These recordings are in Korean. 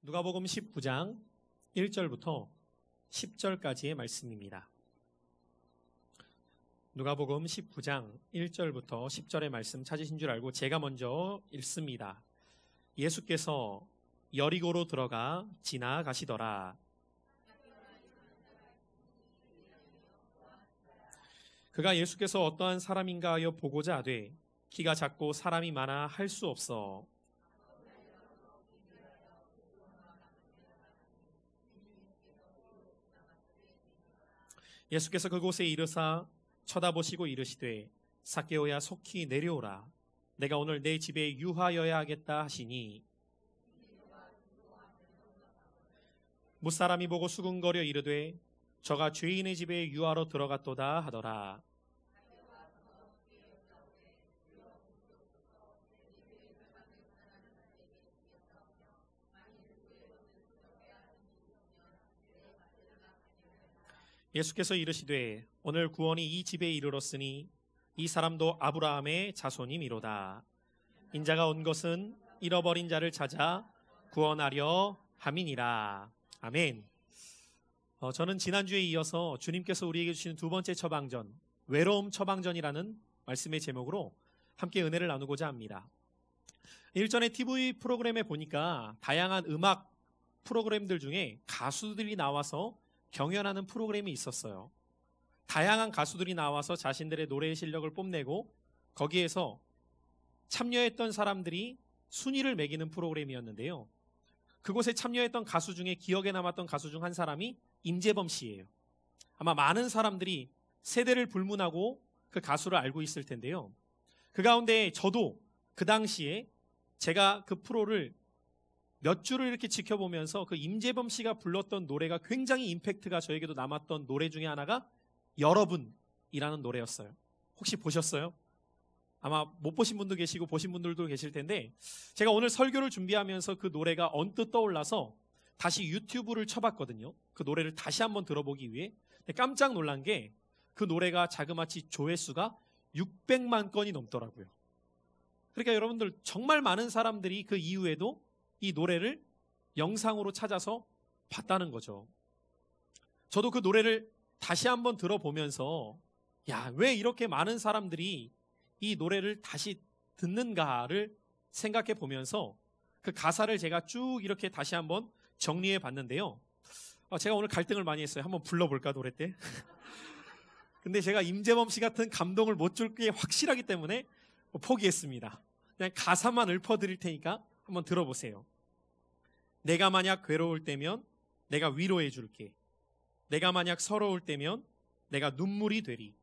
누가복음 19장 1절부터 10절까지의 말씀입니다. 누가복음 19장 1절부터 10절의 말씀 찾으신 줄 알고 제가 먼저 읽습니다. 예수께서 여리고로 들어가 지나가시더라. 그가 예수께서 어떠한 사람인가 하여 보고자 하되 키가 작고 사람이 많아 할 수 없어 예수께서 그곳에 이르사 쳐다보시고 이르시되 삭개오야 속히 내려오라. 내가 오늘 내 집에 유하여야 하겠다 하시니 무사람이 보고 수군거려 이르되 저가 죄인의 집에 유하러 들어갔도다 하더라. 예수께서 이르시되 오늘 구원이 이 집에 이르렀으니 이 사람도 아브라함의 자손이미로다. 인자가 온 것은 잃어버린 자를 찾아 구원하려 함이니라. 아멘. 저는 지난주에 이어서 주님께서 우리에게 주시는 두 번째 처방전, 외로움 처방전이라는 말씀의 제목으로 함께 은혜를 나누고자 합니다. 일전에 TV 프로그램에 보니까 다양한 음악 프로그램들 중에 가수들이 나와서 경연하는 프로그램이 있었어요. 다양한 가수들이 나와서 자신들의 노래의 실력을 뽐내고 거기에서 참여했던 사람들이 순위를 매기는 프로그램이었는데요. 그곳에 참여했던 가수 중에 기억에 남았던 가수 중 한 사람이 임재범 씨예요. 아마 많은 사람들이 세대를 불문하고 그 가수를 알고 있을 텐데요. 그 가운데 저도 그 당시에 제가 그 프로를 몇 주를 이렇게 지켜보면서 그 임재범 씨가 불렀던 노래가 굉장히 임팩트가 저에게도 남았던 노래 중에 하나가 여러분이라는 노래였어요. 혹시 보셨어요? 아마 못 보신 분도 계시고 보신 분들도 계실 텐데 제가 오늘 설교를 준비하면서 그 노래가 언뜻 떠올라서 다시 유튜브를 쳐봤거든요. 그 노래를 다시 한번 들어보기 위해. 근데 깜짝 놀란 게 그 노래가 자그마치 조회수가 600만 건이 넘더라고요. 그러니까 여러분들 정말 많은 사람들이 그 이후에도 이 노래를 영상으로 찾아서 봤다는 거죠. 저도 그 노래를 다시 한번 들어보면서 왜 이렇게 많은 사람들이 이 노래를 다시 듣는가를 생각해 보면서 그 가사를 제가 쭉 이렇게 다시 한번 정리해 봤는데요. 제가 오늘 갈등을 많이 했어요. 한번 불러볼까 노래 때? 근데 제가 임재범 씨 같은 감동을 못 줄 게 확실하기 때문에 포기했습니다. 그냥 가사만 읊어드릴 테니까 한번 들어보세요. 내가 만약 괴로울 때면 내가 위로해 줄게. 내가 만약 서러울 때면 내가 눈물이 되리.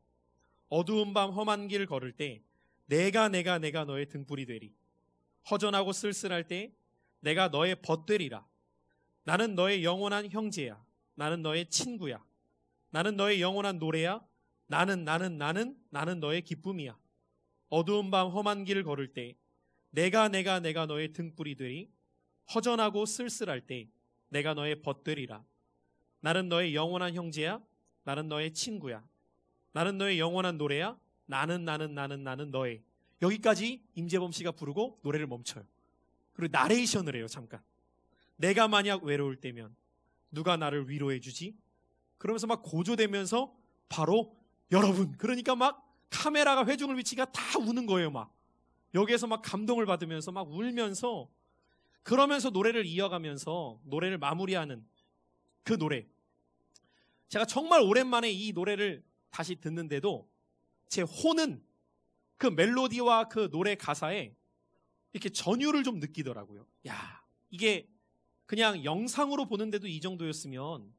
어두운 밤 험한 길 걸을 때 내가 너의 등불이 되리. 허전하고 쓸쓸할 때 내가 너의 벗되리라. 나는 너의 영원한 형제야. 나는 너의 친구야. 나는 너의 영원한 노래야. 나는 너의 기쁨이야. 어두운 밤 험한 길을 걸을 때 내가 너의 등불이 되리. 허전하고 쓸쓸할 때 내가 너의 벗되리라. 나는 너의 영원한 형제야. 나는 너의 친구야. 나는 너의 영원한 노래야. 나는 너의. 여기까지 임재범 씨가 부르고 노래를 멈춰요. 그리고 나레이션을 해요. 잠깐. 내가 만약 외로울 때면 누가 나를 위로해 주지? 그러면서 막 고조되면서 바로 여러분, 그러니까 막 카메라가 회중을 비치니까 다 우는 거예요. 막 여기에서 막 감동을 받으면서 막 울면서 그러면서 노래를 이어가면서 노래를 마무리하는 그 노래. 제가 정말 오랜만에 이 노래를 다시 듣는데도 제 혼은 그 멜로디와 그 노래 가사에 이렇게 전율을 좀 느끼더라고요. 이게 그냥 영상으로 보는데도 이 정도였으면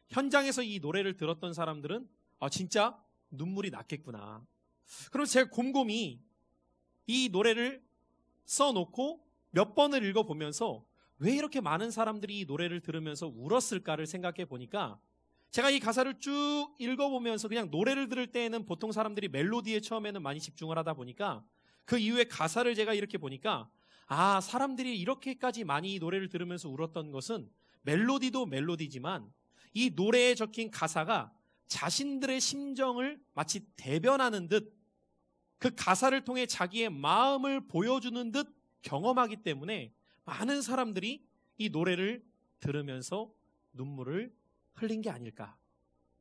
현장에서 이 노래를 들었던 사람들은 진짜 눈물이 났겠구나. 그래서 제가 곰곰이 이 노래를 써놓고 몇 번을 읽어보면서 왜 이렇게 많은 사람들이 이 노래를 들으면서 울었을까를 생각해 보니까 제가 이 가사를 쭉 읽어보면서 그냥 노래를 들을 때에는 보통 사람들이 멜로디에 처음에는 많이 집중을 하다 보니까 그 이후에 가사를 제가 이렇게 보니까 사람들이 이렇게까지 많이 이 노래를 들으면서 울었던 것은 멜로디도 멜로디지만 이 노래에 적힌 가사가 자신들의 심정을 마치 대변하는 듯 그 가사를 통해 자기의 마음을 보여주는 듯 경험하기 때문에 많은 사람들이 이 노래를 들으면서 눈물을 흘린 게 아닐까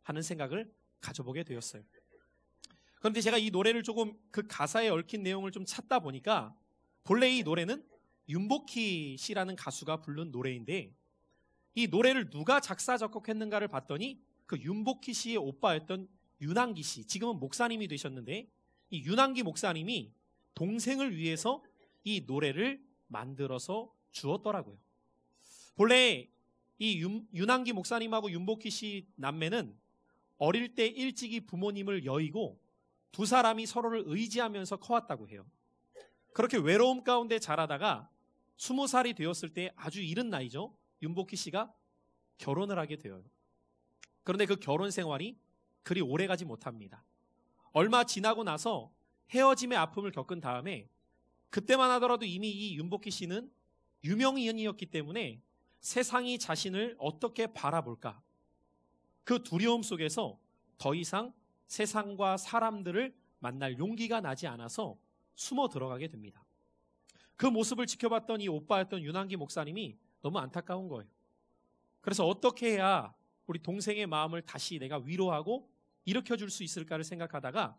하는 생각을 가져보게 되었어요. 그런데 제가 이 노래를 조금 그 가사에 얽힌 내용을 좀 찾다 보니까 본래 이 노래는 윤복희 씨라는 가수가 부른 노래인데 이 노래를 누가 작사 작곡했는가를 봤더니 그 윤복희 씨의 오빠였던 윤한기 씨, 지금은 목사님이 되셨는데 이 윤한기 목사님이 동생을 위해서 이 노래를 만들어서 주었더라고요. 본래 이 윤한기 목사님하고 윤복희 씨 남매는 어릴 때 일찍이 부모님을 여의고 두 사람이 서로를 의지하면서 커왔다고 해요. 그렇게 외로움 가운데 자라다가 20살이 되었을 때 아주 이른 나이죠. 윤복희 씨가 결혼을 하게 돼요. 그런데 그 결혼 생활이 그리 오래가지 못합니다. 얼마 지나고 나서 헤어짐의 아픔을 겪은 다음에 그때만 하더라도 이미 이 윤복희 씨는 유명인이었기 때문에 세상이 자신을 어떻게 바라볼까? 그 두려움 속에서 더 이상 세상과 사람들을 만날 용기가 나지 않아서 숨어 들어가게 됩니다. 그 모습을 지켜봤던 이 오빠였던 윤한기 목사님이 너무 안타까운 거예요. 그래서 어떻게 해야 우리 동생의 마음을 다시 내가 위로하고 일으켜줄 수 있을까를 생각하다가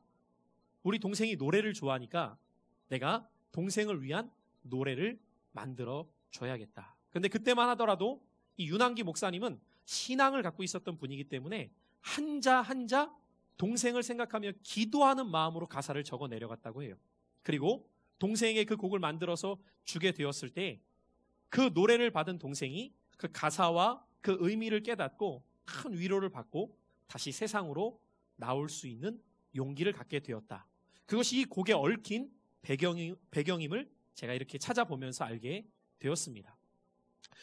우리 동생이 노래를 좋아하니까 내가 동생을 위한 노래를 만들어 줘야겠다. 그런데 그때만 하더라도 이 윤한기 목사님은 신앙을 갖고 있었던 분이기 때문에 한자 한자 동생을 생각하며 기도하는 마음으로 가사를 적어 내려갔다고 해요. 그리고 동생에게 그 곡을 만들어서 주게 되었을 때 그 노래를 받은 동생이 그 가사와 그 의미를 깨닫고 큰 위로를 받고 다시 세상으로 나올 수 있는 용기를 갖게 되었다. 그것이 이 곡에 얽힌 배경임을 제가 이렇게 찾아보면서 알게 되었습니다.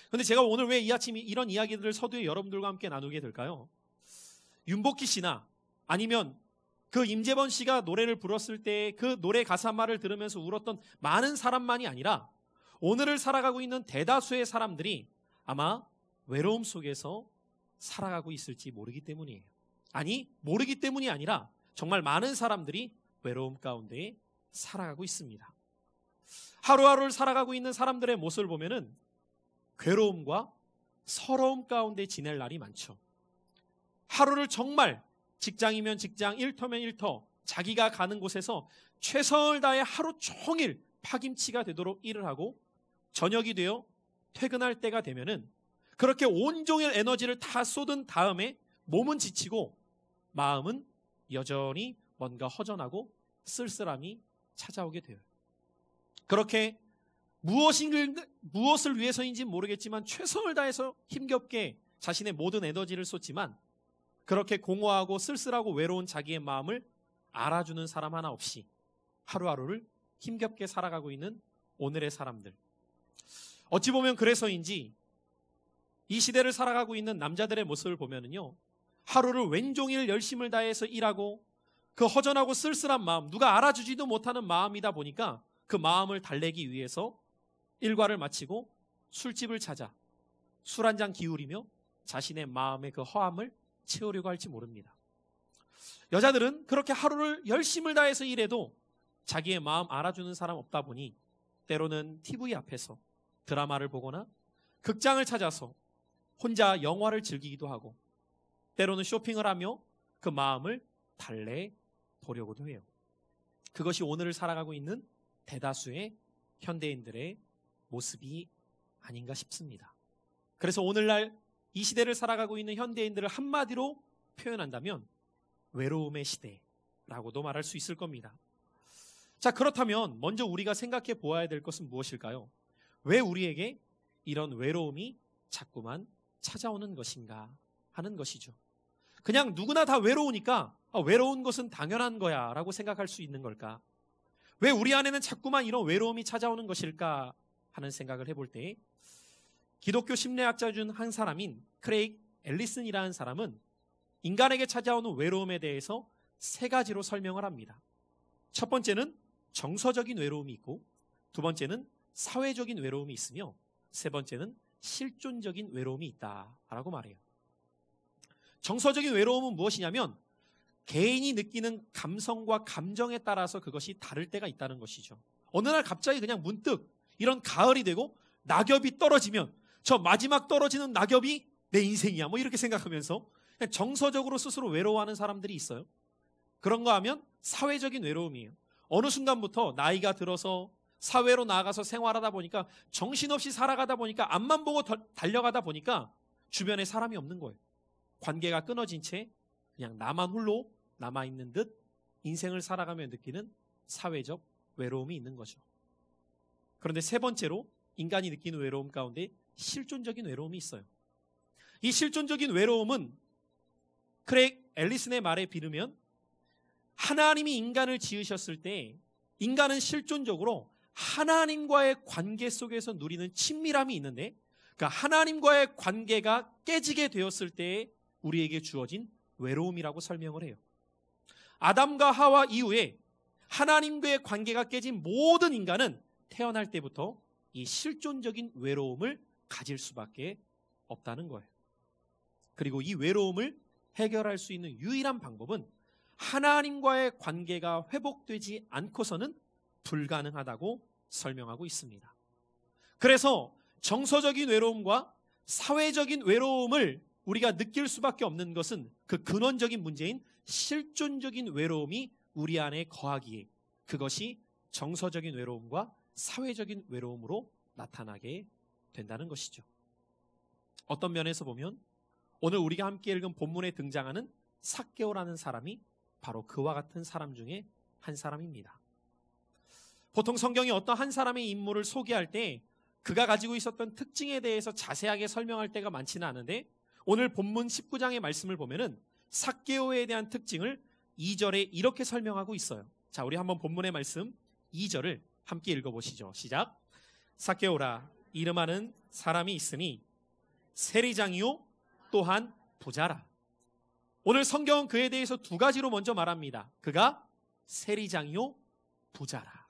그런데 제가 오늘 왜 이 아침 이런 이야기들을 서두에 여러분들과 함께 나누게 될까요? 윤복희 씨나 아니면 그 임재범 씨가 노래를 불렀을 때 그 노래 가사말을 들으면서 울었던 많은 사람만이 아니라 오늘을 살아가고 있는 대다수의 사람들이 아마 외로움 속에서 살아가고 있을지 모르기 때문이에요. 아니, 모르기 때문이 아니라 정말 많은 사람들이 외로움 가운데 살아가고 있습니다. 하루하루를 살아가고 있는 사람들의 모습을 보면은 괴로움과 서러움 가운데 지낼 날이 많죠. 하루를 정말 직장이면 직장, 일터면 일터, 자기가 가는 곳에서 최선을 다해 하루 종일 파김치가 되도록 일을 하고 저녁이 되어 퇴근할 때가 되면은 그렇게 온종일 에너지를 다 쏟은 다음에 몸은 지치고 마음은 여전히 뭔가 허전하고 쓸쓸함이 찾아오게 돼요. 그렇게 무엇을 위해서인지 모르겠지만 최선을 다해서 힘겹게 자신의 모든 에너지를 쏟지만 그렇게 공허하고 쓸쓸하고 외로운 자기의 마음을 알아주는 사람 하나 없이 하루하루를 힘겹게 살아가고 있는 오늘의 사람들. 어찌 보면 그래서인지 이 시대를 살아가고 있는 남자들의 모습을 보면은요, 하루를 왼종일 열심을 다해서 일하고 그 허전하고 쓸쓸한 마음, 누가 알아주지도 못하는 마음이다 보니까 그 마음을 달래기 위해서 일과를 마치고 술집을 찾아 술 한 잔 기울이며 자신의 마음의 그 허함을 채우려고 할지 모릅니다. 여자들은 그렇게 하루를 열심을 다해서 일해도 자기의 마음 알아주는 사람 없다 보니 때로는 TV 앞에서 드라마를 보거나 극장을 찾아서 혼자 영화를 즐기기도 하고 때로는 쇼핑을 하며 그 마음을 달래보려고도 해요. 그것이 오늘을 살아가고 있는 대다수의 현대인들의 모습이 아닌가 싶습니다. 그래서 오늘날 이 시대를 살아가고 있는 현대인들을 한마디로 표현한다면 외로움의 시대라고도 말할 수 있을 겁니다. 자, 그렇다면 먼저 우리가 생각해 보아야 될 것은 무엇일까요? 왜 우리에게 이런 외로움이 자꾸만 찾아오는 것인가 하는 것이죠. 그냥 누구나 다 외로우니까 외로운 것은 당연한 거야 라고 생각할 수 있는 걸까? 왜 우리 안에는 자꾸만 이런 외로움이 찾아오는 것일까 하는 생각을 해볼 때 기독교 심리학자 중 한 사람인 크레이그 앨리슨이라는 사람은 인간에게 찾아오는 외로움에 대해서 세 가지로 설명을 합니다. 첫 번째는 정서적인 외로움이 있고, 두 번째는 사회적인 외로움이 있으며, 세 번째는 실존적인 외로움이 있다라고 말해요. 정서적인 외로움은 무엇이냐면 개인이 느끼는 감성과 감정에 따라서 그것이 다를 때가 있다는 것이죠. 어느 날 갑자기 그냥 문득 이런 가을이 되고 낙엽이 떨어지면 저 마지막 떨어지는 낙엽이 내 인생이야. 뭐 이렇게 생각하면서 그냥 정서적으로 스스로 외로워하는 사람들이 있어요. 그런가 하면 사회적인 외로움이에요. 어느 순간부터 나이가 들어서 사회로 나가서 생활하다 보니까 정신없이 살아가다 보니까 앞만 보고 달려가다 보니까 주변에 사람이 없는 거예요. 관계가 끊어진 채 그냥 나만 홀로 남아있는 듯 인생을 살아가며 느끼는 사회적 외로움이 있는 거죠. 그런데 세 번째로 인간이 느끼는 외로움 가운데 실존적인 외로움이 있어요. 이 실존적인 외로움은 크레이그 앨리슨의 말에 비르면 하나님이 인간을 지으셨을 때 인간은 실존적으로 하나님과의 관계 속에서 누리는 친밀함이 있는데 그러니까 하나님과의 관계가 깨지게 되었을 때에 우리에게 주어진 외로움이라고 설명을 해요. 아담과 하와 이후에 하나님과의 관계가 깨진 모든 인간은 태어날 때부터 이 실존적인 외로움을 가질 수밖에 없다는 거예요. 그리고 이 외로움을 해결할 수 있는 유일한 방법은 하나님과의 관계가 회복되지 않고서는 불가능하다고 설명하고 있습니다. 그래서 정서적인 외로움과 사회적인 외로움을 우리가 느낄 수밖에 없는 것은 그 근원적인 문제인 실존적인 외로움이 우리 안에 거하기에 그것이 정서적인 외로움과 사회적인 외로움으로 나타나게 된다는 것이죠. 어떤 면에서 보면 오늘 우리가 함께 읽은 본문에 등장하는 삭개오라는 사람이 바로 그와 같은 사람 중에 한 사람입니다. 보통 성경이 어떤 한 사람의 인물을 소개할 때 그가 가지고 있었던 특징에 대해서 자세하게 설명할 때가 많지는 않은데 오늘 본문 19장의 말씀을 보면은 삭개오에 대한 특징을 2절에 이렇게 설명하고 있어요. 자, 우리 한번 본문의 말씀 2절을 함께 읽어보시죠. 시작. 삭개오라 이름하는 사람이 있으니 세리장이요 또한 부자라. 오늘 성경은 그에 대해서 두 가지로 먼저 말합니다. 그가 세리장이요 부자라.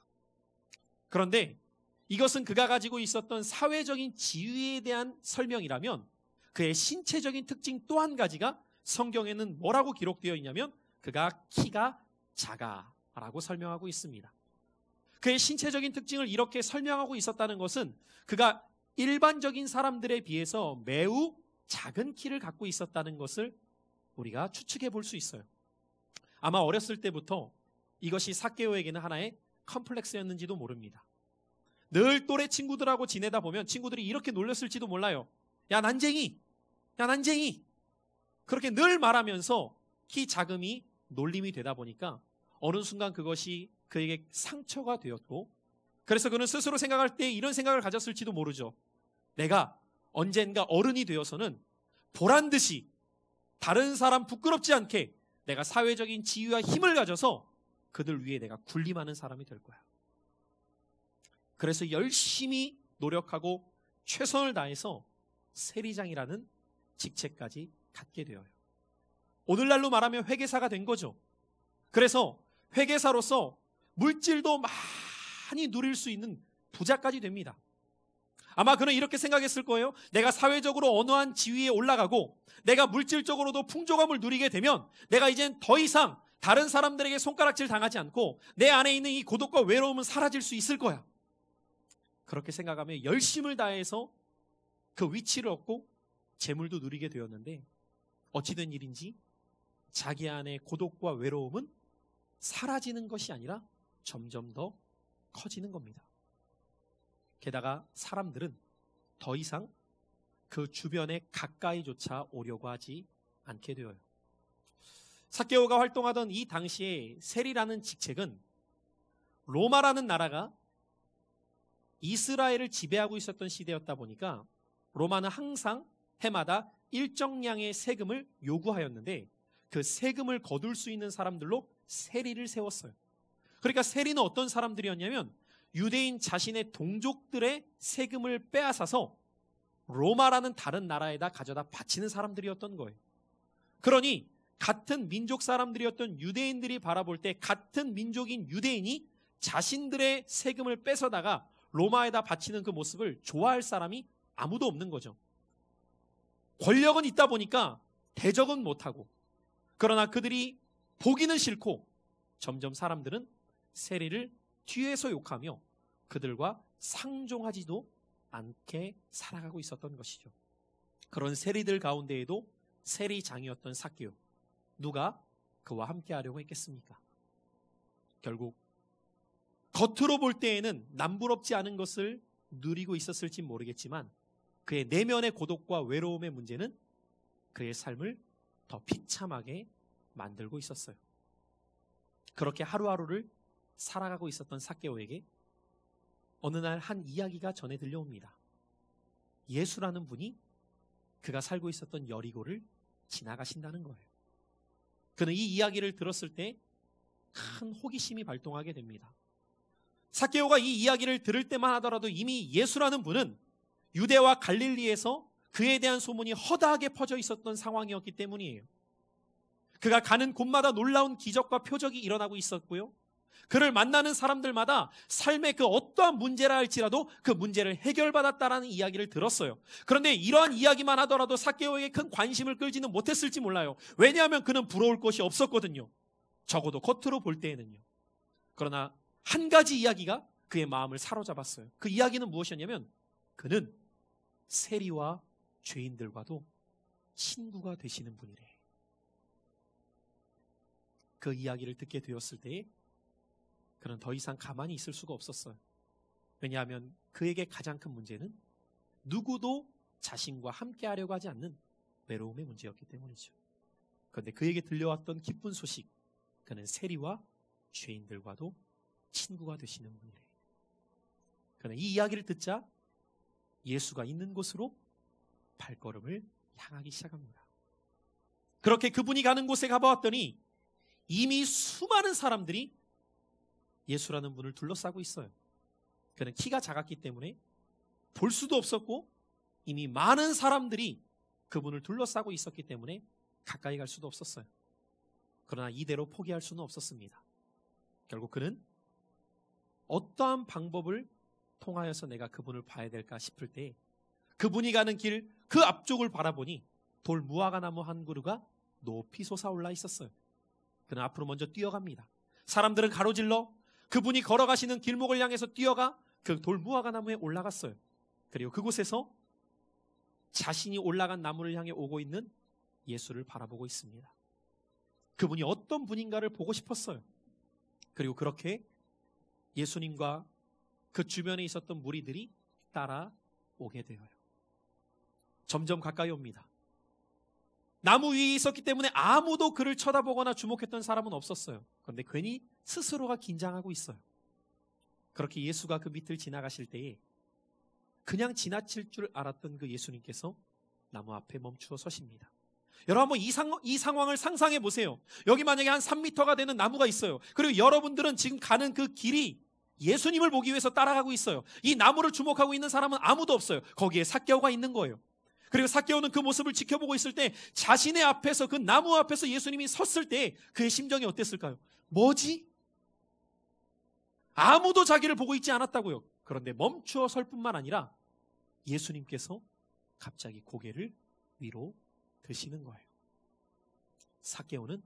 그런데 이것은 그가 가지고 있었던 사회적인 지위에 대한 설명이라면 그의 신체적인 특징 또 한 가지가 성경에는 뭐라고 기록되어 있냐면 그가 키가 작아라고 설명하고 있습니다. 그의 신체적인 특징을 이렇게 설명하고 있었다는 것은 그가 일반적인 사람들에 비해서 매우 작은 키를 갖고 있었다는 것을 우리가 추측해 볼 수 있어요. 아마 어렸을 때부터 이것이 삭개오에게는 하나의 컴플렉스였는지도 모릅니다. 늘 또래 친구들하고 지내다 보면 친구들이 이렇게 놀렸을지도 몰라요. 야 난쟁이! 야 난쟁이! 그렇게 늘 말하면서 키 작음이 놀림이 되다 보니까 어느 순간 그것이 그에게 상처가 되었고 그래서 그는 스스로 생각할 때 이런 생각을 가졌을지도 모르죠. 내가 언젠가 어른이 되어서는 보란듯이 다른 사람 부끄럽지 않게 내가 사회적인 지위와 힘을 가져서 그들 위에 내가 군림하는 사람이 될 거야. 그래서 열심히 노력하고 최선을 다해서 세리장이라는 직책까지 갖게 되어요. 오늘날로 말하면 회계사가 된 거죠. 그래서 회계사로서 물질도 많이 누릴 수 있는 부자까지 됩니다. 아마 그는 이렇게 생각했을 거예요. 내가 사회적으로 어느 한 지위에 올라가고 내가 물질적으로도 풍족함을 누리게 되면 내가 이젠 더 이상 다른 사람들에게 손가락질 당하지 않고 내 안에 있는 이 고독과 외로움은 사라질 수 있을 거야. 그렇게 생각하며 열심을 다해서 그 위치를 얻고 재물도 누리게 되었는데 어찌된 일인지 자기 안의 고독과 외로움은 사라지는 것이 아니라 점점 더 커지는 겁니다. 게다가 사람들은 더 이상 그 주변에 가까이조차 오려고 하지 않게 되어요. 삭개오가 활동하던 이 당시에 세리라는 직책은 로마라는 나라가 이스라엘을 지배하고 있었던 시대였다 보니까 로마는 항상 해마다 일정량의 세금을 요구하였는데 그 세금을 거둘 수 있는 사람들로 세리를 세웠어요. 그러니까 세리는 어떤 사람들이었냐면 유대인 자신의 동족들의 세금을 빼앗아서 로마라는 다른 나라에다 가져다 바치는 사람들이었던 거예요. 그러니 같은 민족 사람들이었던 유대인들이 바라볼 때 같은 민족인 유대인이 자신들의 세금을 뺏어다가 로마에다 바치는 그 모습을 좋아할 사람이 아무도 없는 거죠. 권력은 있다 보니까 대적은 못하고 그러나 그들이 보기는 싫고 점점 사람들은 세리를 뒤에서 욕하며 그들과 상종하지도 않게 살아가고 있었던 것이죠. 그런 세리들 가운데에도 세리장이었던 삭개오, 누가 그와 함께 하려고 했겠습니까? 결국 겉으로 볼 때에는 남부럽지 않은 것을 누리고 있었을지 모르겠지만 그의 내면의 고독과 외로움의 문제는 그의 삶을 더 비참하게 만들고 있었어요. 그렇게 하루하루를 살아가고 있었던 삭개오에게 어느 날 한 이야기가 전해 들려옵니다. 예수라는 분이 그가 살고 있었던 여리고를 지나가신다는 거예요. 그는 이 이야기를 들었을 때 큰 호기심이 발동하게 됩니다. 삭개오가 이 이야기를 들을 때만 하더라도 이미 예수라는 분은 유대와 갈릴리에서 그에 대한 소문이 허다하게 퍼져 있었던 상황이었기 때문이에요. 그가 가는 곳마다 놀라운 기적과 표적이 일어나고 있었고요. 그를 만나는 사람들마다 삶의 그 어떠한 문제라 할지라도 그 문제를 해결받았다라는 이야기를 들었어요. 그런데 이러한 이야기만 하더라도 삭개오에게 큰 관심을 끌지는 못했을지 몰라요. 왜냐하면 그는 부러울 것이 없었거든요. 적어도 겉으로 볼 때에는요. 그러나 한 가지 이야기가 그의 마음을 사로잡았어요. 그 이야기는 무엇이었냐면 그는 세리와 죄인들과도 친구가 되시는 분이래. 그 이야기를 듣게 되었을 때에 그는 더 이상 가만히 있을 수가 없었어요. 왜냐하면 그에게 가장 큰 문제는 누구도 자신과 함께 하려고 하지 않는 외로움의 문제였기 때문이죠. 그런데 그에게 들려왔던 기쁜 소식, 그는 세리와 죄인들과도 친구가 되시는 분이래. 그는 이 이야기를 듣자 예수가 있는 곳으로 발걸음을 향하기 시작합니다. 그렇게 그분이 가는 곳에 가보았더니 이미 수많은 사람들이 예수라는 분을 둘러싸고 있어요. 그는 키가 작았기 때문에 볼 수도 없었고 이미 많은 사람들이 그분을 둘러싸고 있었기 때문에 가까이 갈 수도 없었어요. 그러나 이대로 포기할 수는 없었습니다. 결국 그는 어떠한 방법을 통하여서 내가 그분을 봐야 될까 싶을 때 그분이 가는 길 그 앞쪽을 바라보니 돌 무화과나무 한 그루가 높이 솟아올라 있었어요. 그는 앞으로 먼저 뛰어갑니다. 사람들은 가로질러 그분이 걸어가시는 길목을 향해서 뛰어가 그 돌 무화과나무에 올라갔어요. 그리고 그곳에서 자신이 올라간 나무를 향해 오고 있는 예수를 바라보고 있습니다. 그분이 어떤 분인가를 보고 싶었어요. 그리고 그렇게 예수님과 그 주변에 있었던 무리들이 따라오게 되어요. 점점 가까이 옵니다. 나무 위에 있었기 때문에 아무도 그를 쳐다보거나 주목했던 사람은 없었어요. 그런데 괜히 스스로가 긴장하고 있어요. 그렇게 예수가 그 밑을 지나가실 때에 그냥 지나칠 줄 알았던 그 예수님께서 나무 앞에 멈추어 서십니다. 여러분 한번 이 상황을 상상해 보세요. 여기 만약에 한 3m가 되는 나무가 있어요. 그리고 여러분들은 지금 가는 그 길이 예수님을 보기 위해서 따라가고 있어요. 이 나무를 주목하고 있는 사람은 아무도 없어요. 거기에 삭개오가 있는 거예요. 그리고 삭개오는 그 모습을 지켜보고 있을 때 자신의 앞에서 그 나무 앞에서 예수님이 섰을 때 그의 심정이 어땠을까요? 뭐지? 아무도 자기를 보고 있지 않았다고요. 그런데 멈추어 설 뿐만 아니라 예수님께서 갑자기 고개를 위로 드시는 거예요. 삭개오는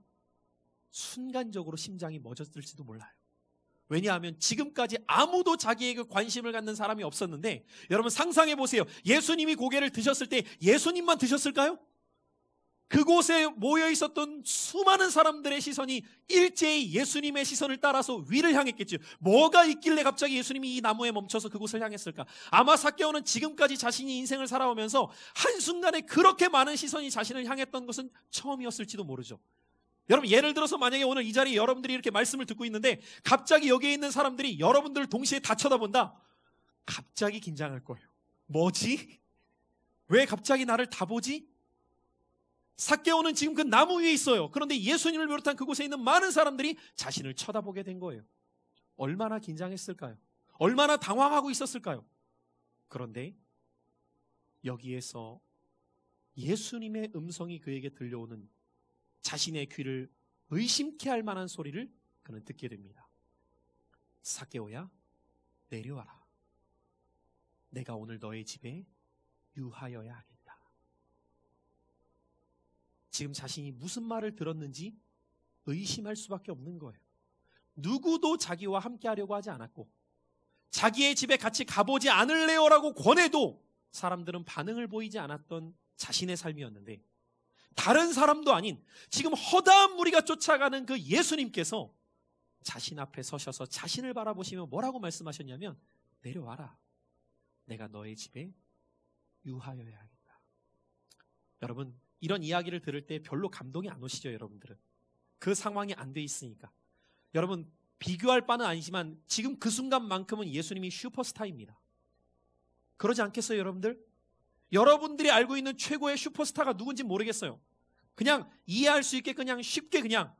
순간적으로 심장이 멎었을지도 몰라요. 왜냐하면 지금까지 아무도 자기에게 관심을 갖는 사람이 없었는데 여러분 상상해 보세요. 예수님이 고개를 드셨을 때 예수님만 드셨을까요? 그곳에 모여 있었던 수많은 사람들의 시선이 일제히 예수님의 시선을 따라서 위를 향했겠죠. 뭐가 있길래 갑자기 예수님이 이 나무에 멈춰서 그곳을 향했을까? 아마 삭개오는 지금까지 자신이 인생을 살아오면서 한순간에 그렇게 많은 시선이 자신을 향했던 것은 처음이었을지도 모르죠. 여러분 예를 들어서 만약에 오늘 이 자리에 여러분들이 이렇게 말씀을 듣고 있는데 갑자기 여기에 있는 사람들이 여러분들을 동시에 다 쳐다본다? 갑자기 긴장할 거예요. 뭐지? 왜 갑자기 나를 다 보지? 삭개오는 지금 그 나무 위에 있어요. 그런데 예수님을 비롯한 그곳에 있는 많은 사람들이 자신을 쳐다보게 된 거예요. 얼마나 긴장했을까요? 얼마나 당황하고 있었을까요? 그런데 여기에서 예수님의 음성이 그에게 들려오는 자신의 귀를 의심케 할 만한 소리를 그는 듣게 됩니다. 삭개오야, 내려와라. 내가 오늘 너의 집에 유하여야 하겠다. 지금 자신이 무슨 말을 들었는지 의심할 수밖에 없는 거예요. 누구도 자기와 함께 하려고 하지 않았고 자기의 집에 같이 가보지 않을래요라고 권해도 사람들은 반응을 보이지 않았던 자신의 삶이었는데, 다른 사람도 아닌 지금 허다한 무리가 쫓아가는 그 예수님께서 자신 앞에 서셔서 자신을 바라보시며 뭐라고 말씀하셨냐면, 내려와라. 내가 너의 집에 유하여야 하겠다. 여러분, 이런 이야기를 들을 때 별로 감동이 안 오시죠, 여러분들은? 그 상황이 안 돼 있으니까. 여러분, 비교할 바는 아니지만 지금 그 순간만큼은 예수님이 슈퍼스타입니다. 그러지 않겠어요, 여러분들? 여러분들이 알고 있는 최고의 슈퍼스타가 누군지 모르겠어요. 그냥 이해할 수 있게 그냥 쉽게 그냥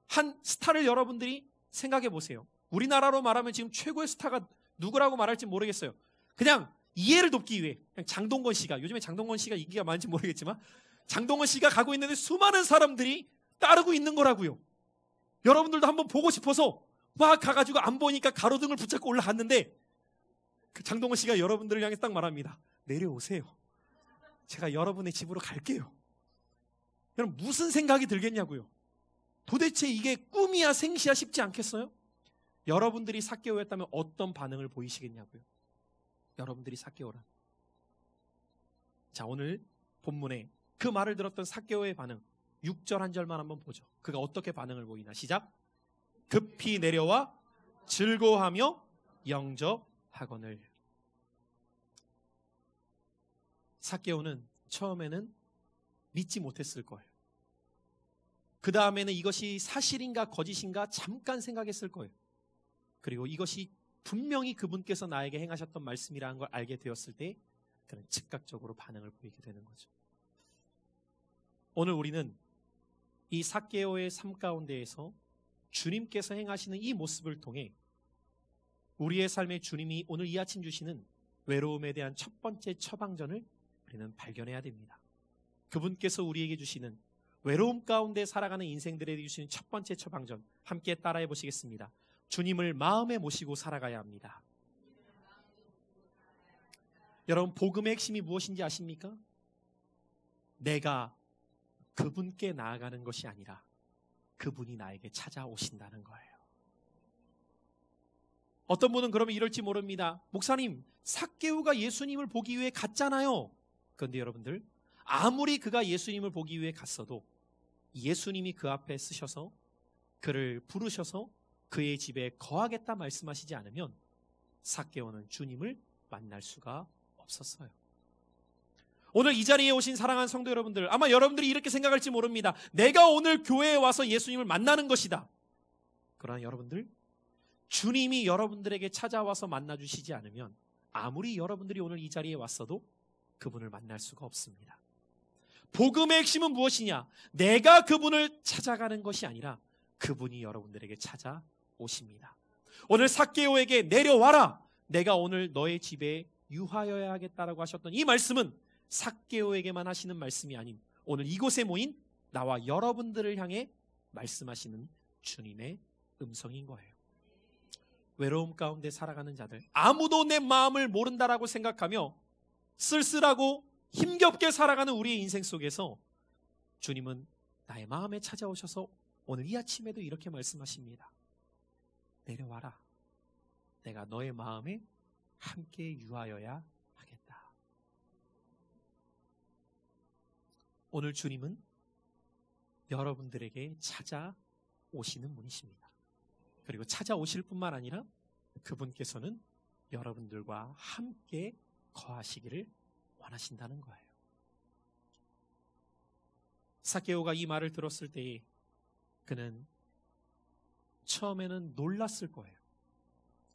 한 스타를 여러분들이 생각해 보세요. 우리나라로 말하면 지금 최고의 스타가 누구라고 말할지 모르겠어요. 그냥 이해를 돕기 위해 그냥 장동건 씨가, 요즘에 장동건 씨가 인기가 많은지 모르겠지만 장동건 씨가 가고 있는데 수많은 사람들이 따르고 있는 거라고요. 여러분들도 한번 보고 싶어서 막 가가지고 안 보니까 가로등을 붙잡고 올라갔는데, 그 장동건 씨가 여러분들을 향해 딱 말합니다. 내려오세요. 제가 여러분의 집으로 갈게요. 여러분, 무슨 생각이 들겠냐고요. 도대체 이게 꿈이야 생시야 싶지 않겠어요? 여러분들이 삭개오였다면 어떤 반응을 보이시겠냐고요. 여러분들이 삭개오란. 자, 오늘 본문에 그 말을 들었던 삭개오의 반응, 6절 한 절만 한번 보죠. 그가 어떻게 반응을 보이나. 시작. 급히 내려와 즐거워하며 영접하거늘. 삭개오는 처음에는 믿지 못했을 거예요. 그 다음에는 이것이 사실인가 거짓인가 잠깐 생각했을 거예요. 그리고 이것이 분명히 그분께서 나에게 행하셨던 말씀이라는 걸 알게 되었을 때 그는 즉각적으로 반응을 보이게 되는 거죠. 오늘 우리는 이 삭개오의 삶 가운데에서 주님께서 행하시는 이 모습을 통해 우리의 삶에 주님이 오늘 이 아침 주시는 외로움에 대한 첫 번째 처방전을 우리는 발견해야 됩니다. 그분께서 우리에게 주시는 외로움 가운데 살아가는 인생들에게 주시는 첫 번째 처방전, 함께 따라해 보시겠습니다. 주님을 마음에 모시고 살아가야 합니다. 여러분, 복음의 핵심이 무엇인지 아십니까? 내가 그분께 나아가는 것이 아니라 그분이 나에게 찾아오신다는 거예요. 어떤 분은 그러면 이럴지 모릅니다. 목사님, 삭개오가 예수님을 보기 위해 갔잖아요. 그런데 여러분들, 아무리 그가 예수님을 보기 위해 갔어도 예수님이 그 앞에 쓰셔서 그를 부르셔서 그의 집에 거하겠다 말씀하시지 않으면 삭개오는 주님을 만날 수가 없었어요. 오늘 이 자리에 오신 사랑하는 성도 여러분들, 아마 여러분들이 이렇게 생각할지 모릅니다. 내가 오늘 교회에 와서 예수님을 만나는 것이다. 그러나 여러분들, 주님이 여러분들에게 찾아와서 만나주시지 않으면 아무리 여러분들이 오늘 이 자리에 왔어도 그분을 만날 수가 없습니다. 복음의 핵심은 무엇이냐? 내가 그분을 찾아가는 것이 아니라 그분이 여러분들에게 찾아오십니다. 오늘 삭개오에게 내려와라. 내가 오늘 너의 집에 유하여야 하겠다라고 하셨던 이 말씀은 삭개오에게만 하시는 말씀이 아닌 오늘 이곳에 모인 나와 여러분들을 향해 말씀하시는 주님의 음성인 거예요. 외로움 가운데 살아가는 자들, 아무도 내 마음을 모른다라고 생각하며 쓸쓸하고 힘겹게 살아가는 우리의 인생 속에서 주님은 나의 마음에 찾아오셔서 오늘 이 아침에도 이렇게 말씀하십니다. 내려와라. 내가 너의 마음에 함께 유하여야 하겠다. 오늘 주님은 여러분들에게 찾아오시는 분이십니다. 그리고 찾아오실 뿐만 아니라 그분께서는 여러분들과 함께 거하시기를 원하신다는 거예요. 삭개오가 이 말을 들었을 때에 그는 처음에는 놀랐을 거예요.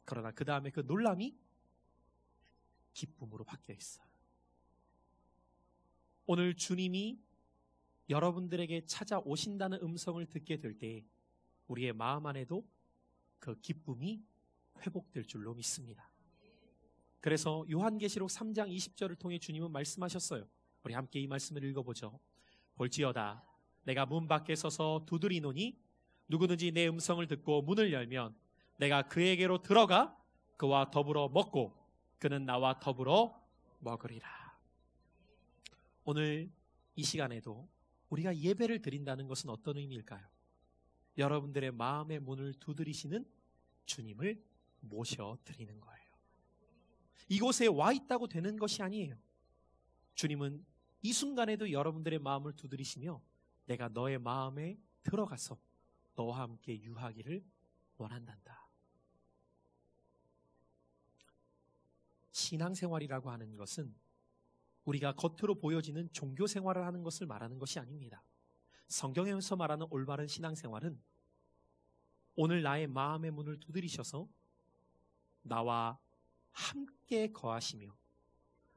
그러나 그 다음에 그 놀람이 기쁨으로 바뀌어 있어요. 오늘 주님이 여러분들에게 찾아오신다는 음성을 듣게 될 때 우리의 마음 안에도 그 기쁨이 회복될 줄로 믿습니다. 그래서 요한계시록 3장 20절을 통해 주님은 말씀하셨어요. 우리 함께 이 말씀을 읽어보죠. 볼지어다 내가 문 밖에 서서 두드리노니 누구든지 내 음성을 듣고 문을 열면 내가 그에게로 들어가 그와 더불어 먹고 그는 나와 더불어 먹으리라. 오늘 이 시간에도 우리가 예배를 드린다는 것은 어떤 의미일까요? 여러분들의 마음의 문을 두드리시는 주님을 모셔드리는 거예요. 이곳에 와 있다고 되는 것이 아니에요. 주님은 이 순간에도 여러분들의 마음을 두드리시며 내가 너의 마음에 들어가서 너와 함께 유하기를 원한단다. 신앙생활이라고 하는 것은 우리가 겉으로 보여지는 종교생활을 하는 것을 말하는 것이 아닙니다. 성경에서 말하는 올바른 신앙생활은 오늘 나의 마음의 문을 두드리셔서 나와 함께 거하시며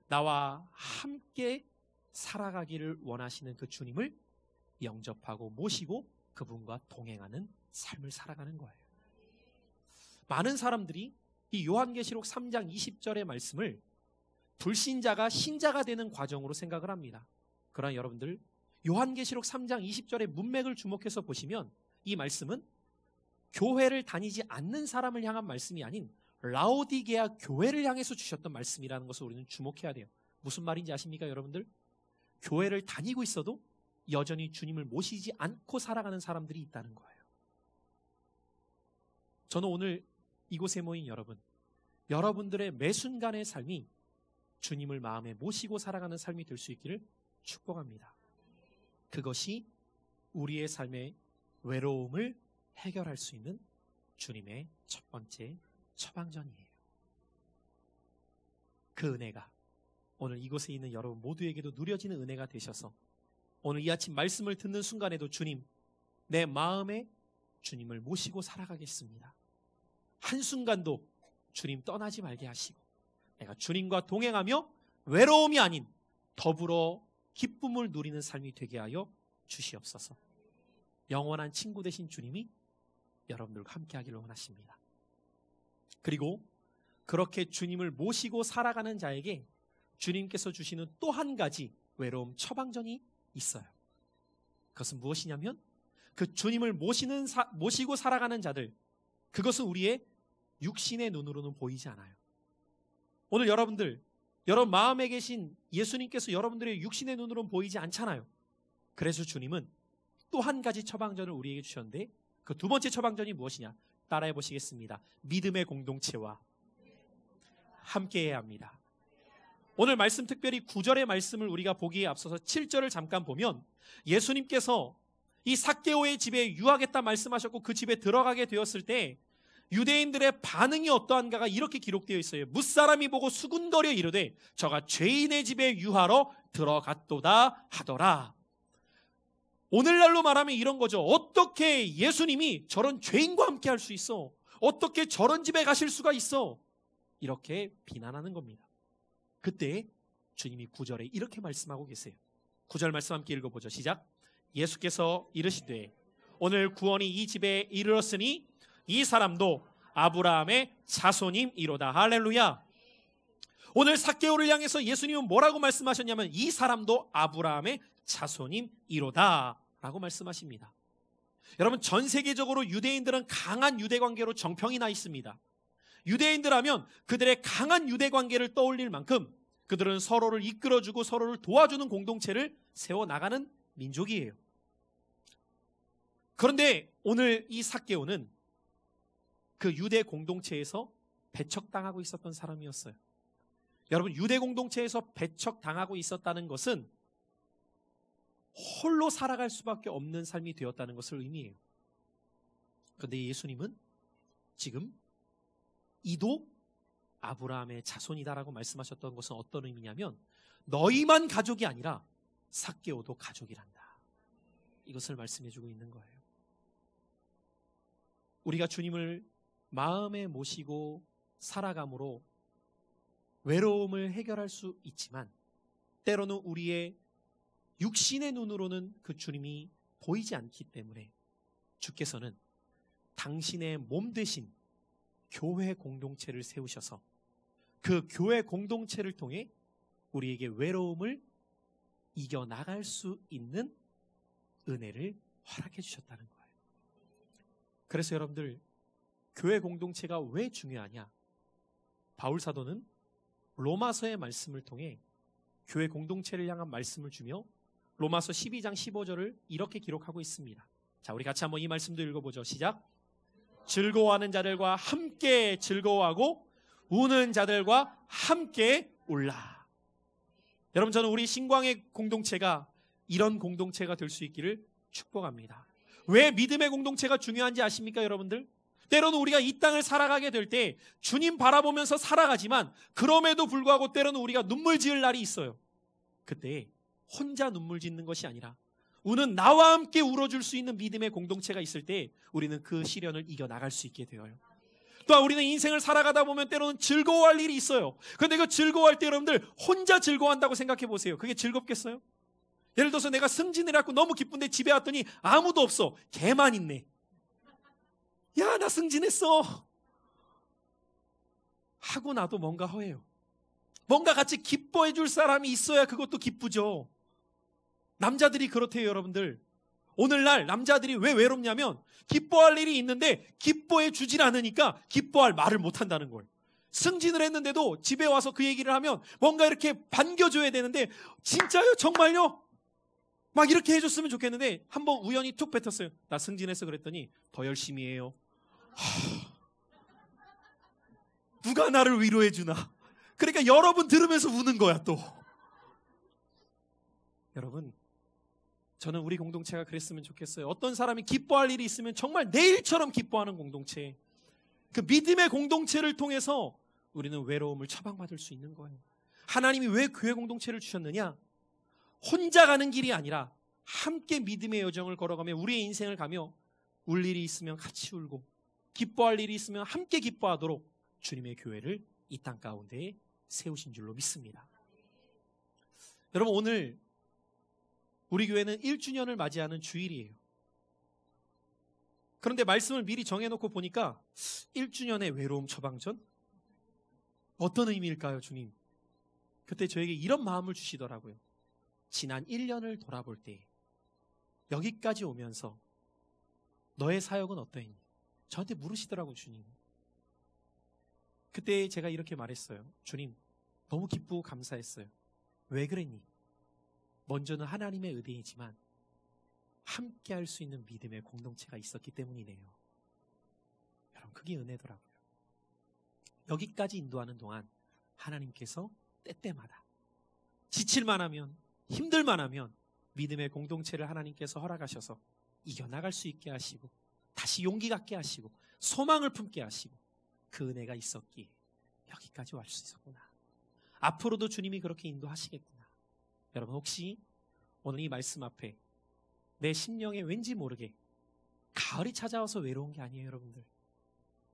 나와 함께 살아가기를 원하시는 그 주님을 영접하고 모시고 그분과 동행하는 삶을 살아가는 거예요. 많은 사람들이 이 요한계시록 3장 20절의 말씀을 불신자가 신자가 되는 과정으로 생각을 합니다. 그러나 여러분들 요한계시록 3장 20절의 문맥을 주목해서 보시면 이 말씀은 교회를 다니지 않는 사람을 향한 말씀이 아닌 라오디게아 교회를 향해서 주셨던 말씀이라는 것을 우리는 주목해야 돼요. 무슨 말인지 아십니까 여러분들? 교회를 다니고 있어도 여전히 주님을 모시지 않고 살아가는 사람들이 있다는 거예요. 저는 오늘 이곳에 모인 여러분들의 매 순간의 삶이 주님을 마음에 모시고 살아가는 삶이 될 수 있기를 축복합니다. 그것이 우리의 삶의 외로움을 해결할 수 있는 주님의 첫 번째 처방전이에요. 그 은혜가 오늘 이곳에 있는 여러분 모두에게도 누려지는 은혜가 되셔서 오늘 이 아침 말씀을 듣는 순간에도 주님, 내 마음에 주님을 모시고 살아가겠습니다. 한순간도 주님 떠나지 말게 하시고 내가 주님과 동행하며 외로움이 아닌 더불어 기쁨을 누리는 삶이 되게 하여 주시옵소서. 영원한 친구 되신 주님이 여러분들과 함께 하기를 원하십니다. 그리고 그렇게 주님을 모시고 살아가는 자에게 주님께서 주시는 또 한 가지 외로움 처방전이 있어요. 그것은 무엇이냐면 그 주님을 모시고 살아가는 자들, 그것은 우리의 육신의 눈으로는 보이지 않아요. 오늘 여러분 마음에 계신 예수님께서 여러분들의 육신의 눈으로는 보이지 않잖아요. 그래서 주님은 또 한 가지 처방전을 우리에게 주셨는데 그 두 번째 처방전이 무엇이냐? 따라해 보시겠습니다. 믿음의 공동체와 함께해야 합니다. 오늘 말씀 특별히 9절의 말씀을 우리가 보기에 앞서서 7절을 잠깐 보면 예수님께서 이 삭개오의 집에 유하겠다 말씀하셨고 그 집에 들어가게 되었을 때 유대인들의 반응이 어떠한가가 이렇게 기록되어 있어요. 뭇사람이 보고 수군거려 이르되 저가 죄인의 집에 유하러 들어갔도다 하더라. 오늘날로 말하면 이런 거죠. 어떻게 예수님이 저런 죄인과 함께 할 수 있어? 어떻게 저런 집에 가실 수가 있어? 이렇게 비난하는 겁니다. 그때 주님이 9절에 이렇게 말씀하고 계세요. 9절 말씀 함께 읽어보죠. 시작. 예수께서 이르시되 오늘 구원이 이 집에 이르렀으니 이 사람도 아브라함의 자손임이로다. 할렐루야. 오늘 삭개오를 향해서 예수님은 뭐라고 말씀하셨냐면 이 사람도 아브라함의 자손임이로다 라고 말씀하십니다. 여러분 전 세계적으로 유대인들은 강한 유대관계로 정평이 나 있습니다. 유대인들 하면 그들의 강한 유대관계를 떠올릴 만큼 그들은 서로를 이끌어주고 서로를 도와주는 공동체를 세워나가는 민족이에요. 그런데 오늘 이 삭개오는 그 유대 공동체에서 배척당하고 있었던 사람이었어요. 여러분 유대 공동체에서 배척당하고 있었다는 것은 홀로 살아갈 수밖에 없는 삶이 되었다는 것을 의미해요. 그런데 예수님은 지금 이도 아브라함의 자손이다라고 말씀하셨던 것은 어떤 의미냐면 너희만 가족이 아니라 삭개오도 가족이란다. 이것을 말씀해주고 있는 거예요. 우리가 주님을 마음에 모시고 살아감으로 외로움을 해결할 수 있지만 때로는 우리의 육신의 눈으로는 그 주님이 보이지 않기 때문에 주께서는 당신의 몸 대신 교회 공동체를 세우셔서 그 교회 공동체를 통해 우리에게 외로움을 이겨나갈 수 있는 은혜를 허락해 주셨다는 거예요. 그래서 여러분들 교회 공동체가 왜 중요하냐? 바울 사도는 로마서의 말씀을 통해 교회 공동체를 향한 말씀을 주며 로마서 12장 15절을 이렇게 기록하고 있습니다. 자, 우리 같이 한번 이 말씀도 읽어보죠. 시작. 즐거워하는 자들과 함께 즐거워하고 우는 자들과 함께 올라. 여러분, 저는 우리 신광의 공동체가 이런 공동체가 될 수 있기를 축복합니다. 왜 믿음의 공동체가 중요한지 아십니까, 여러분들? 때로는 우리가 이 땅을 살아가게 될 때 주님 바라보면서 살아가지만 그럼에도 불구하고 때로는 우리가 눈물 지을 날이 있어요. 그때 혼자 눈물 짓는 것이 아니라 우는 나와 함께 울어줄 수 있는 믿음의 공동체가 있을 때 우리는 그 시련을 이겨나갈 수 있게 되어요. 또한 우리는 인생을 살아가다 보면 때로는 즐거워할 일이 있어요. 그런데 그 즐거워할 때 여러분들 혼자 즐거워한다고 생각해 보세요. 그게 즐겁겠어요? 예를 들어서 내가 승진을 해갖고 너무 기쁜데 집에 왔더니 아무도 없어. 걔만 있네. 야, 나 승진했어 하고 나도 뭔가 허해요. 뭔가 같이 기뻐해 줄 사람이 있어야 그것도 기쁘죠. 남자들이 그렇대요, 여러분들. 오늘날 남자들이 왜 외롭냐면 기뻐할 일이 있는데 기뻐해 주질 않으니까 기뻐할 말을 못 한다는 거예요. 승진을 했는데도 집에 와서 그 얘기를 하면 뭔가 이렇게 반겨줘야 되는데 진짜요? 정말요? 막 이렇게 해줬으면 좋겠는데 한번 우연히 툭 뱉었어요. 나 승진했어 그랬더니 더 열심히 해요. 누가 나를 위로해 주나. 그러니까 여러분 들으면서 우는 거야 또. 여러분, 저는 우리 공동체가 그랬으면 좋겠어요. 어떤 사람이 기뻐할 일이 있으면 정말 내일처럼 기뻐하는 공동체. 그 믿음의 공동체를 통해서 우리는 외로움을 처방받을 수 있는 거예요. 하나님이 왜 교회 공동체를 주셨느냐? 혼자 가는 길이 아니라 함께 믿음의 여정을 걸어가며 우리의 인생을 가며 울 일이 있으면 같이 울고 기뻐할 일이 있으면 함께 기뻐하도록 주님의 교회를 이 땅 가운데에 세우신 줄로 믿습니다. 여러분, 오늘 우리 교회는 1주년을 맞이하는 주일이에요. 그런데 말씀을 미리 정해놓고 보니까 1주년의 외로움 처방전? 어떤 의미일까요, 주님? 그때 저에게 이런 마음을 주시더라고요. 지난 1년을 돌아볼 때 여기까지 오면서 너의 사역은 어떠했니? 저한테 물으시더라고요, 주님. 그때 제가 이렇게 말했어요. 주님, 너무 기쁘고 감사했어요. 왜 그랬니? 먼저는 하나님의 은혜이지만 함께 할 수 있는 믿음의 공동체가 있었기 때문이네요. 여러분, 그게 은혜더라고요. 여기까지 인도하는 동안 하나님께서 때때마다 지칠만 하면, 힘들만 하면 믿음의 공동체를 하나님께서 허락하셔서 이겨나갈 수 있게 하시고 다시 용기 갖게 하시고 소망을 품게 하시고 그 은혜가 있었기에 여기까지 올 수 있었구나. 앞으로도 주님이 그렇게 인도하시겠구나. 여러분, 혹시 오늘 이 말씀 앞에 내 심령에 왠지 모르게 가을이 찾아와서 외로운 게 아니에요, 여러분들.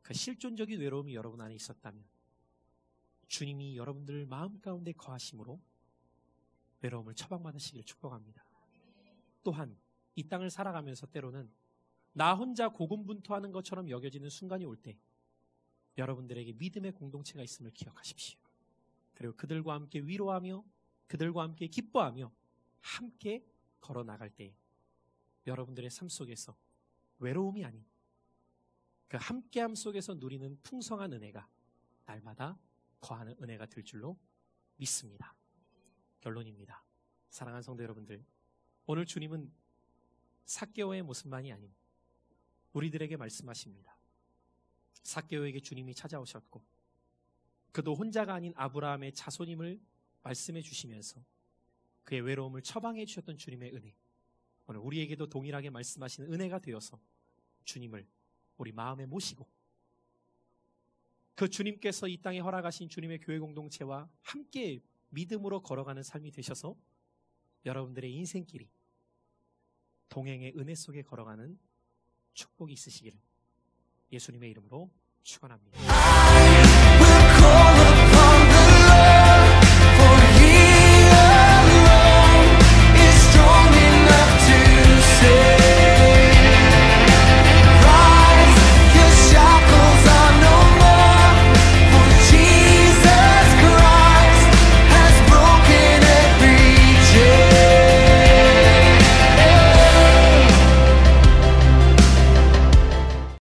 그 실존적인 외로움이 여러분 안에 있었다면 주님이 여러분들 마음 가운데 거하심으로 외로움을 처방받으시길 축복합니다. 또한 이 땅을 살아가면서 때로는 나 혼자 고군분투하는 것처럼 여겨지는 순간이 올 때 여러분들에게 믿음의 공동체가 있음을 기억하십시오. 그리고 그들과 함께 위로하며 그들과 함께 기뻐하며 함께 걸어 나갈 때 여러분들의 삶 속에서 외로움이 아닌 그 함께함 속에서 누리는 풍성한 은혜가 날마다 거하는 은혜가 될 줄로 믿습니다. 결론입니다. 사랑하는 성도 여러분들, 오늘 주님은 삭개오의 모습만이 아닌 우리들에게 말씀하십니다. 삭개오에게 주님이 찾아오셨고 그도 혼자가 아닌 아브라함의 자손임을 말씀해 주시면서 그의 외로움을 처방해 주셨던 주님의 은혜, 오늘 우리에게도 동일하게 말씀하시는 은혜가 되어서 주님을 우리 마음에 모시고 그 주님께서 이 땅에 허락하신 주님의 교회 공동체와 함께 믿음으로 걸어가는 삶이 되셔서 여러분들의 인생길이 동행의 은혜 속에 걸어가는 축복이 있으시기를 예수님의 이름으로 축원합니다.